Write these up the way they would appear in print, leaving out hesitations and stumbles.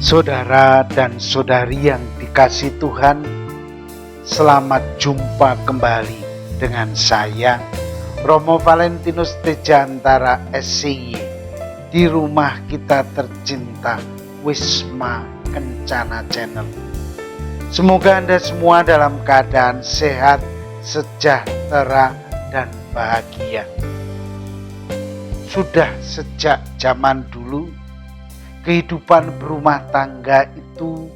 Saudara dan saudari yang dikasihi Tuhan, selamat jumpa kembali dengan saya, Romo Valentinus Tejantara SCY, di rumah kita tercinta, Wisma Kencana Channel. Semoga Anda semua dalam keadaan sehat, sejahtera, dan bahagia. Sudah sejak zaman dulu, kehidupan berumah tangga itu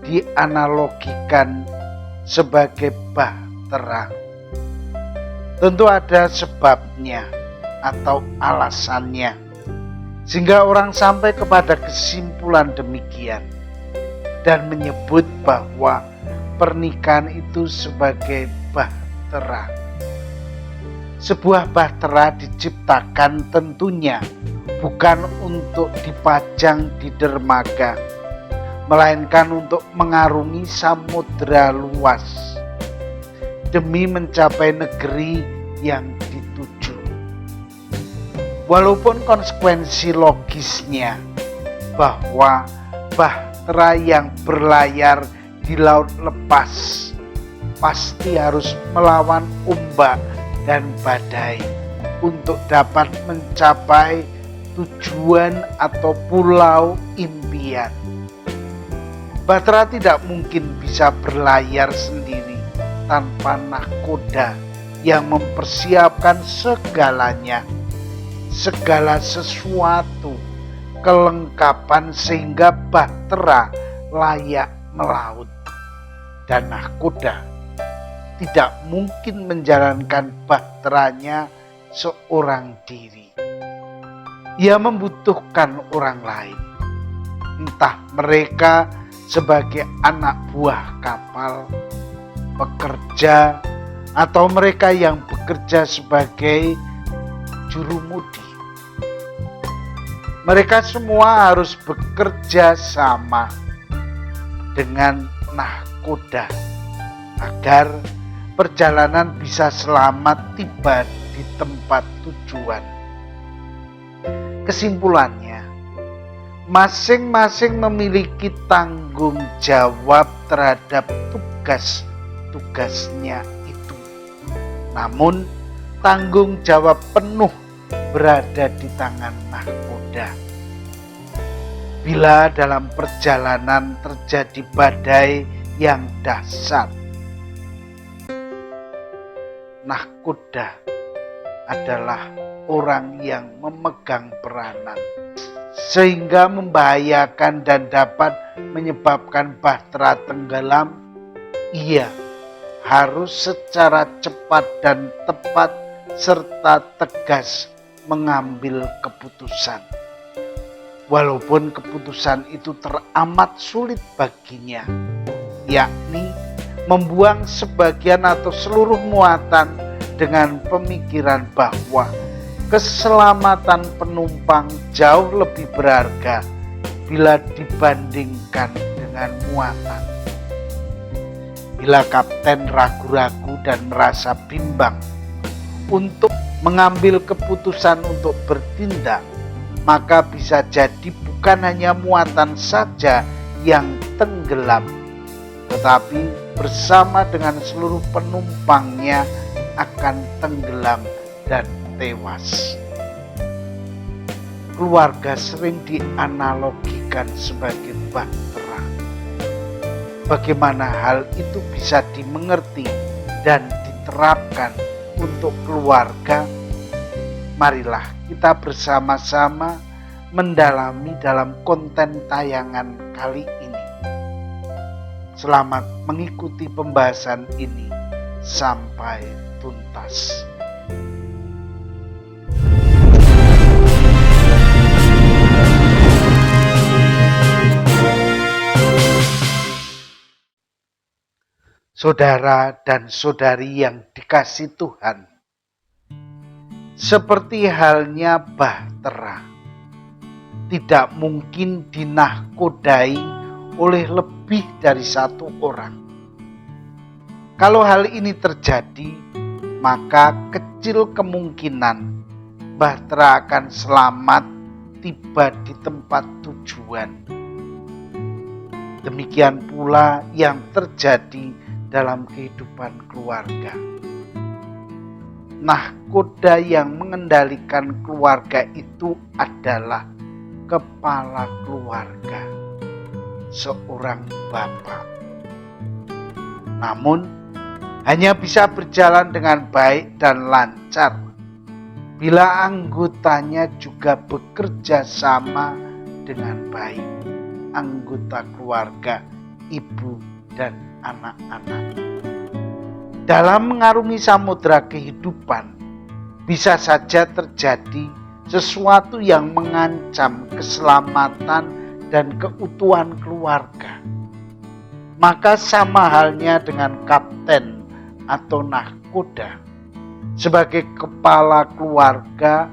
dianalogikan sebagai bahtera. Tentu ada sebabnya atau alasannya, sehingga orang sampai kepada kesimpulan demikian dan menyebut bahwa pernikahan itu sebagai bahtera. Sebuah bahtera diciptakan tentunya bukan untuk dipajang di dermaga, melainkan untuk mengarungi samudera luas demi mencapai negeri yang dituju. Walaupun konsekuensi logisnya bahwa bahtera yang berlayar di laut lepas pasti harus melawan ombak dan badai untuk dapat mencapai tujuan atau pulau impian. Bahtera tidak mungkin bisa berlayar sendiri tanpa nahkoda yang mempersiapkan segalanya, segala sesuatu, kelengkapan sehingga bahtera layak melaut. Dan nahkoda tidak mungkin menjalankan bahteranya seorang diri. Ia membutuhkan orang lain, entah mereka sebagai anak buah kapal, pekerja, atau mereka yang bekerja sebagai jurumudi. Mereka semua harus bekerja sama dengan nahkoda agar perjalanan bisa selamat tiba di tempat tujuan. Kesimpulannya, masing-masing memiliki tanggung jawab terhadap tugas-tugasnya itu. Namun, tanggung jawab penuh berada di tangan nahkoda. Bila dalam perjalanan terjadi badai yang dahsyat, nahkoda adalah orang yang memegang peranan sehingga membahayakan dan dapat menyebabkan bahtera tenggelam. Ia harus secara cepat dan tepat serta tegas mengambil keputusan. Walaupun keputusan itu teramat sulit baginya, yakni membuang sebagian atau seluruh muatan dengan pemikiran bahwa keselamatan penumpang jauh lebih berharga bila dibandingkan dengan muatan. Bila kapten ragu-ragu dan merasa bimbang untuk mengambil keputusan untuk bertindak, maka bisa jadi bukan hanya muatan saja yang tenggelam, tetapi bersama dengan seluruh penumpangnya akan tenggelam dan tewas. Keluarga sering dianalogikan sebagai bahtera. Bagaimana hal itu bisa dimengerti dan diterapkan untuk keluarga? Marilah kita bersama-sama mendalami dalam konten tayangan kali ini. Selamat mengikuti pembahasan ini sampai tuntas. Saudara dan saudari yang dikasihi Tuhan, seperti halnya bahtera, tidak mungkin dinahkodai oleh lebih dari satu orang. Kalau hal ini terjadi, maka kecil kemungkinan bahtera akan selamat tiba di tempat tujuan. Demikian pula yang terjadi dalam kehidupan keluarga. Nahkoda yang mengendalikan keluarga itu adalah kepala keluarga, seorang bapak. Namun, hanya bisa berjalan dengan baik dan lancar bila anggotanya juga bekerja sama dengan baik. Anggota keluarga, ibu dan anak-anak. Dalam mengarungi samudera kehidupan, bisa saja terjadi sesuatu yang mengancam keselamatan dan keutuhan keluarga. Maka sama halnya dengan kapten atau nahkoda, sebagai kepala keluarga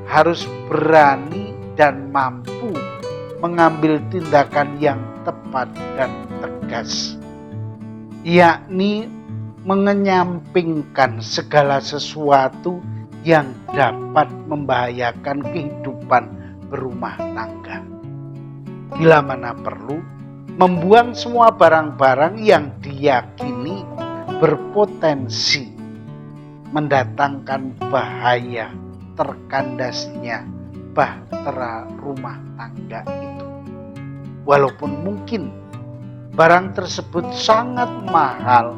harus berani dan mampu mengambil tindakan yang tepat dan tegas, yakni mengenyampingkan segala sesuatu yang dapat membahayakan kehidupan berumah tangga. Bila mana perlu, membuang semua barang-barang yang diyakini berpotensi mendatangkan bahaya terkandasnya bahtera rumah tangga itu. Walaupun mungkin barang tersebut sangat mahal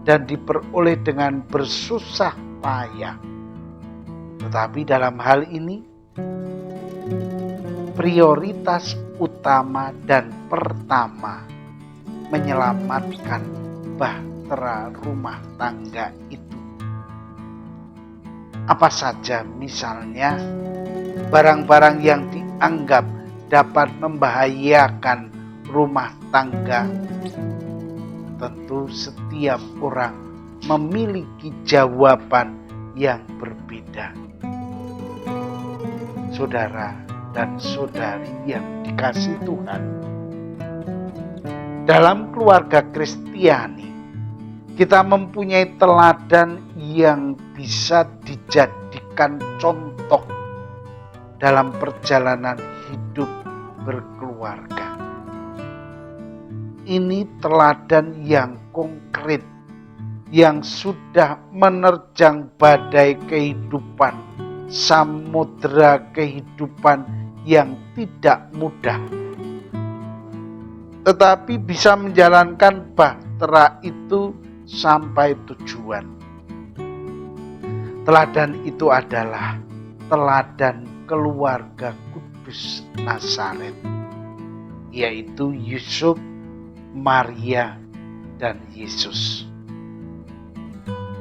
dan diperoleh dengan bersusah payah, tetapi dalam hal ini prioritas utama dan pertama menyelamatkan bahtera rumah tangga itu. Apa saja misalnya barang-barang yang dianggap dapat membahayakan rumah tangga? Tentu setiap orang memiliki jawaban yang berbeda. Saudara dan saudari yang dikasihi Tuhan, dalam keluarga Kristiani kita mempunyai teladan yang bisa dijadikan contoh dalam perjalanan hidup berkeluarga. Ini teladan yang konkret, yang sudah menerjang badai kehidupan, samudera kehidupan yang tidak mudah, tetapi bisa menjalankan bahtera itu sampai tujuan. Teladan itu adalah teladan keluarga kudus Nazaret, yaitu Yusuf, Maria, dan Yesus.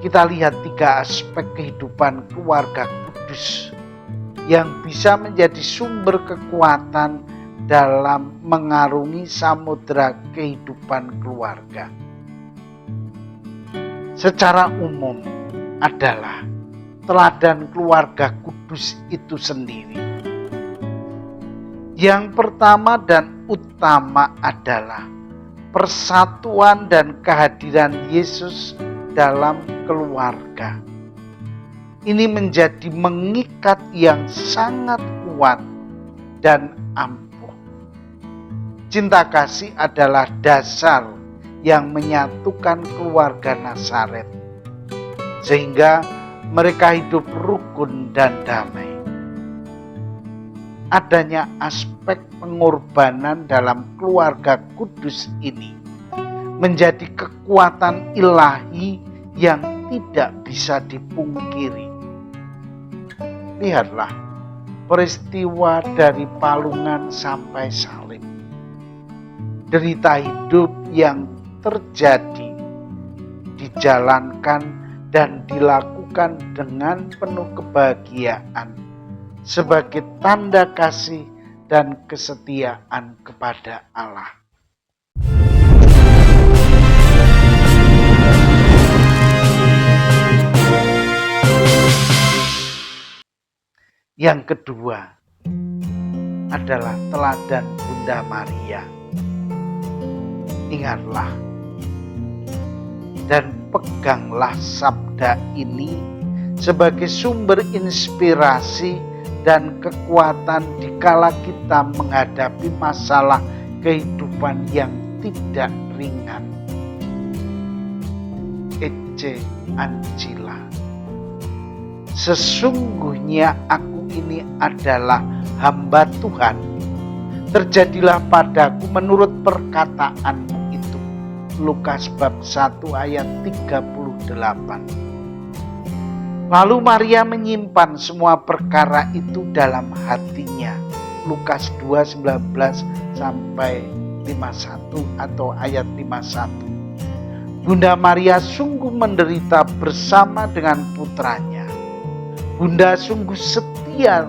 Kita lihat 3 aspek kehidupan keluarga kudus yang bisa menjadi sumber kekuatan dalam mengarungi samudera kehidupan keluarga. Secara umum adalah teladan keluarga kudus itu sendiri. Yang pertama dan utama adalah persatuan dan kehadiran Yesus dalam keluarga. Ini menjadi mengikat yang sangat kuat dan ampuh. Cinta kasih adalah dasar yang menyatukan keluarga Nazaret, sehingga mereka hidup rukun dan damai. Adanya aspek pengorbanan dalam keluarga kudus ini menjadi kekuatan ilahi yang tidak bisa dipungkiri. Lihatlah peristiwa dari palungan sampai salib. Derita hidup yang terjadi dijalankan dan dilakukan dengan penuh kebahagiaan sebagai tanda kasih dan kesetiaan kepada Allah. Yang kedua adalah teladan Bunda Maria. Ingatlah dan peganglah sabda ini sebagai sumber inspirasi dan kekuatan dikala kita menghadapi masalah kehidupan kehidupan yang tidak ringan. Ece Ancila. Sesungguhnya aku ini adalah hamba Tuhan. Terjadilah padaku menurut perkataanmu itu. Lukas bab 1 ayat 38. Lalu Maria menyimpan semua perkara itu dalam hatinya. Lukas 2:19 sampai 51 atau ayat 51. Bunda Maria sungguh menderita bersama dengan putranya. Bunda sungguh setia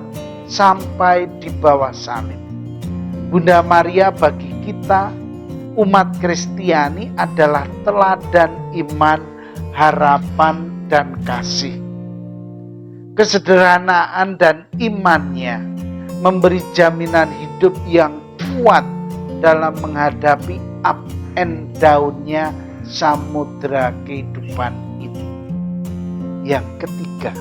sampai di bawah salib. Bunda Maria bagi kita umat Kristiani adalah teladan iman, harapan, dan kasih. Kesederhanaan dan imannya memberi jaminan hidup yang kuat dalam menghadapi up and down-nya samudera kehidupan ini. Yang ketiga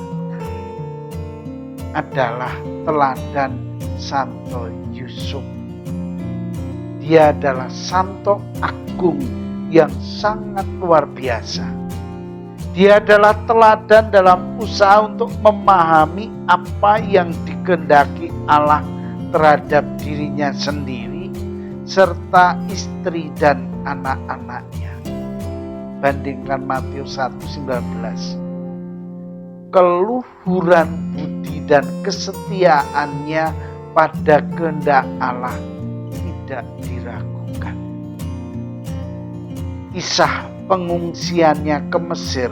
adalah teladan Santo Yusuf. Dia adalah santo agung yang sangat luar biasa. Dia adalah teladan dalam usaha untuk memahami apa yang dikehendaki Allah terhadap dirinya sendiri serta istri dan anak-anaknya. Bandingkan Matius 1:19. Keluhuran budi dan kesetiaannya pada kehendak Allah tidak diragukan. Kisah pengungsiannya ke Mesir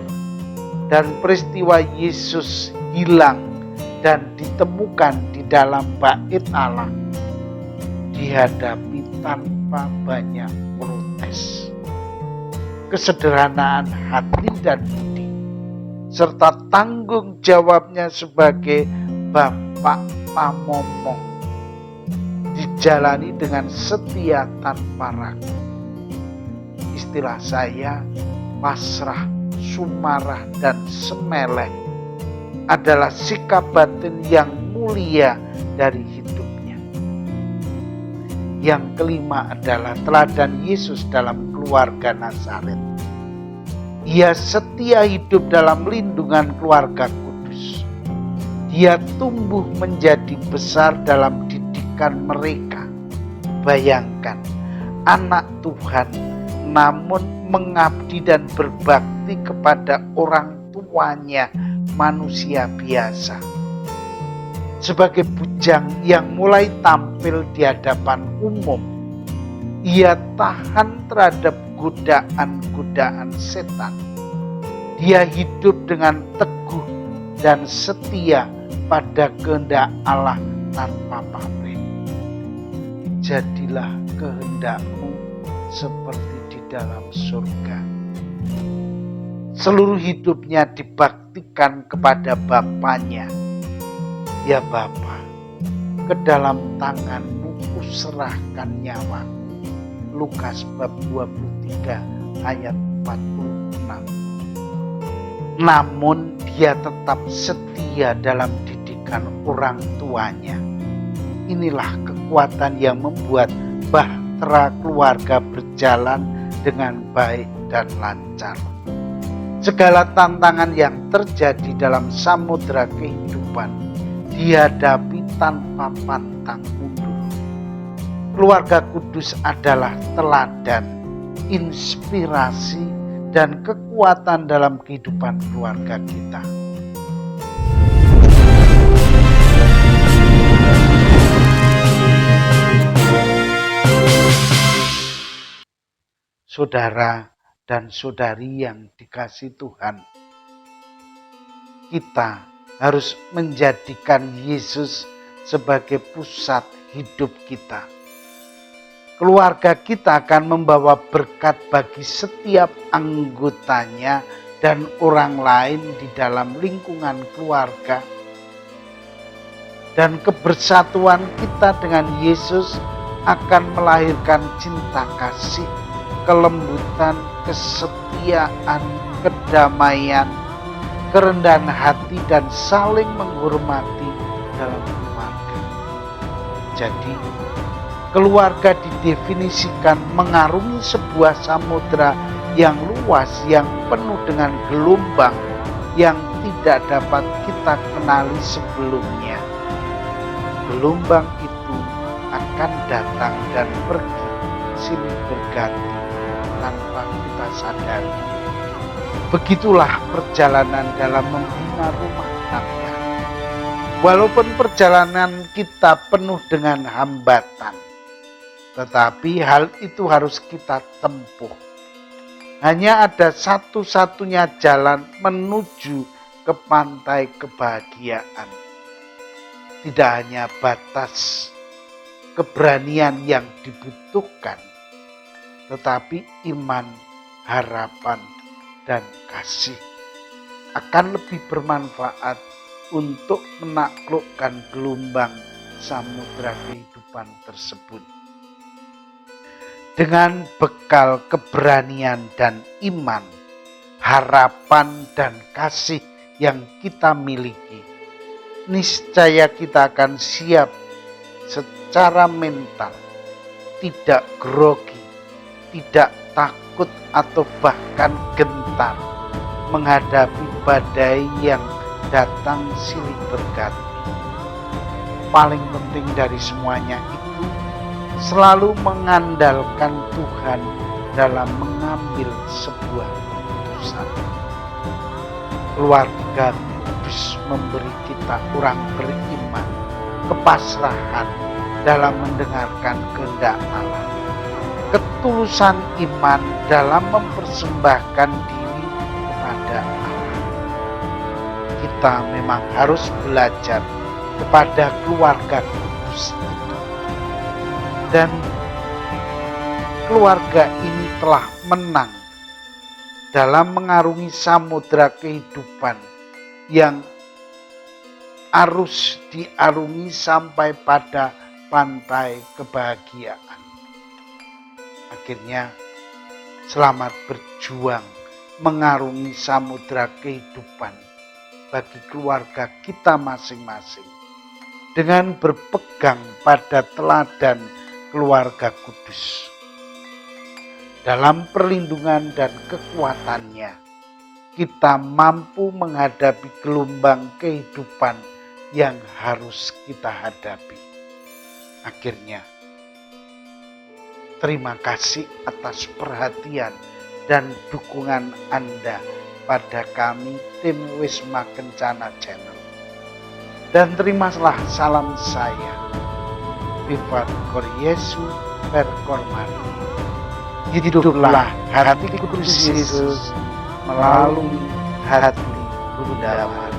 dan peristiwa Yesus hilang dan ditemukan di dalam bait Allah dihadapi tanpa banyak protes. Kesederhanaan hati dan budi serta tanggung jawabnya sebagai bapak pamomong dijalani dengan setia tanpa ragu. Istilah saya, pasrah, sumarah, dan semeleh adalah sikap batin yang mulia dari hidupnya. Yang kelima adalah teladan Yesus dalam keluarga Nazaret. Ia setia hidup dalam lindungan keluarga kudus. Dia tumbuh menjadi besar dalam didikan mereka. Bayangkan, anak Tuhan namun mengabdi dan berbakti kepada orang tuanya manusia biasa. Sebagai bujang yang mulai tampil di hadapan umum, ia tahan terhadap godaan-godaan setan. Dia hidup dengan teguh dan setia pada kehendak Allah tanpa pamrih. Jadilah kehendakmu seperti di dalam surga. Seluruh hidupnya dibaktikan kepada Bapaknya. Ya Bapa, ke dalam tanganmu kuserahkan nyawaku. Lukas bab 23 ayat 46. Namun dia tetap setia dalam didikan orang tuanya. Inilah kekuatan yang membuat bahtera keluarga berjalan dengan baik dan lancar. Segala tantangan yang terjadi dalam samudera kehidupan dihadapi tanpa pantang mundur. Keluarga kudus adalah teladan, inspirasi, dan kekuatan dalam kehidupan keluarga kita. Saudara dan saudari yang dikasihi Tuhan, kita harus menjadikan Yesus sebagai pusat hidup kita. Keluarga kita akan membawa berkat bagi setiap anggotanya dan orang lain di dalam lingkungan keluarga. Dan kebersatuan kita dengan Yesus akan melahirkan cinta kasih, kelembutan, kesetiaan, kedamaian, kerendahan hati, dan saling menghormati dalam keluarga. Jadi, Keluarga didefinisikan mengarungi sebuah samudera yang luas, yang penuh dengan gelombang yang tidak dapat kita kenali sebelumnya. Gelombang itu akan datang dan pergi silih berganti tanpa kita sadari. Begitulah perjalanan dalam membina rumah tangga. Walaupun perjalanan kita penuh dengan hambatan, tetapi hal itu harus kita tempuh. Hanya ada satu-satunya jalan menuju ke pantai kebahagiaan. Tidak hanya batas keberanian yang dibutuhkan, tetapi iman, harapan, dan kasih akan lebih bermanfaat untuk menaklukkan gelombang samudera kehidupan tersebut. Dengan bekal keberanian dan iman, harapan dan kasih yang kita miliki, niscaya kita akan siap secara mental, tidak grogi, tidak takut atau bahkan gentar menghadapi badai yang datang silih berganti. Paling penting dari semuanya itu, selalu mengandalkan Tuhan dalam mengambil sebuah keputusan. Keluarga kudus memberi kita orang beriman kepasrahan dalam mendengarkan kehendak Allah, ketulusan iman dalam mempersembahkan diri kepada Allah. Kita memang harus belajar kepada keluarga kudus itu. Dan keluarga ini telah menang dalam mengarungi samudera kehidupan yang harus diarungi sampai pada pantai kebahagiaan. Akhirnya, selamat berjuang mengarungi samudera kehidupan bagi keluarga kita masing-masing dengan berpegang pada teladan keluarga kudus. Dalam perlindungan dan kekuatannya, kita mampu menghadapi gelombang kehidupan yang harus kita hadapi. Akhirnya, terima kasih atas perhatian dan dukungan Anda pada kami tim Wisma Kencana Channel. Dan terimalah salam saya, Vivat Koryesu Perkormani. Hiduplah hati kudus Yesus melalui hati Bunda Maria.